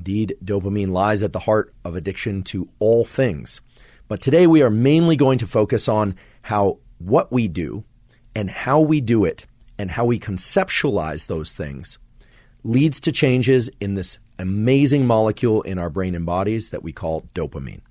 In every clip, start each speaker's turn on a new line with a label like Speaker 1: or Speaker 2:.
Speaker 1: Indeed, dopamine lies at the heart of addiction to all things. But today we are mainly going to focus on how what we do and how we do it and how we conceptualize those things leads to changes in this amazing molecule in our brain and bodies that we call dopamine.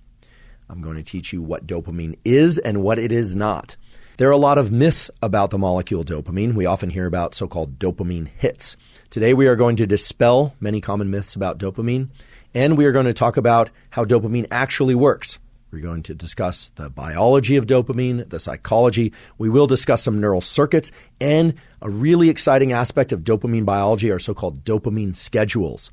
Speaker 1: I'm going to teach you what dopamine is and what it is not. There are a lot of myths about the molecule dopamine. We often hear about so-called dopamine hits. Today we are going to dispel many common myths about dopamine, and we are going to talk about how dopamine actually works. We're going to discuss the biology of dopamine, the psychology. We will discuss some neural circuits, and a really exciting aspect of dopamine biology are so-called dopamine schedules.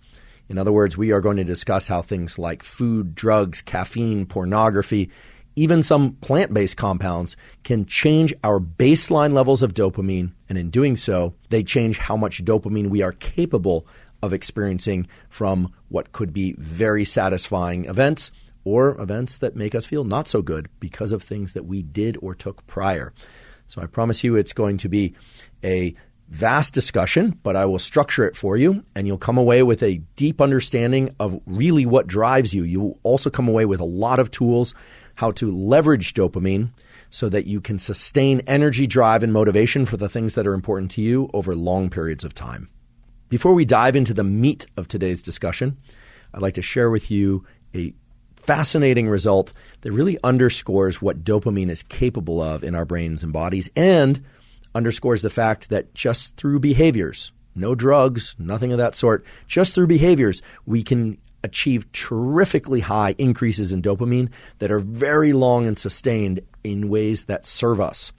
Speaker 1: In other words, we are going to discuss how things like food, drugs, caffeine, pornography, even some plant-based compounds can change our baseline levels of dopamine, and in doing so, they change how much dopamine we are capable of experiencing from what could be very satisfying events or events that make us feel not so good because of things that we did or took prior. So I promise you it's going to be a vast discussion, but I will structure it for you, and you'll come away with a deep understanding of really what drives you. You will also come away with a lot of tools how to leverage dopamine so that you can sustain energy, drive, and motivation for the things that are important to you over long periods of time. Before we dive into the meat of today's discussion, I'd like to share with you a fascinating result that really underscores what dopamine is capable of in our brains and bodies, and underscores the fact that just through behaviors, no drugs, nothing of that sort, just through behaviors, we can achieve terrifically high increases in dopamine that are very long and sustained in ways that serve us.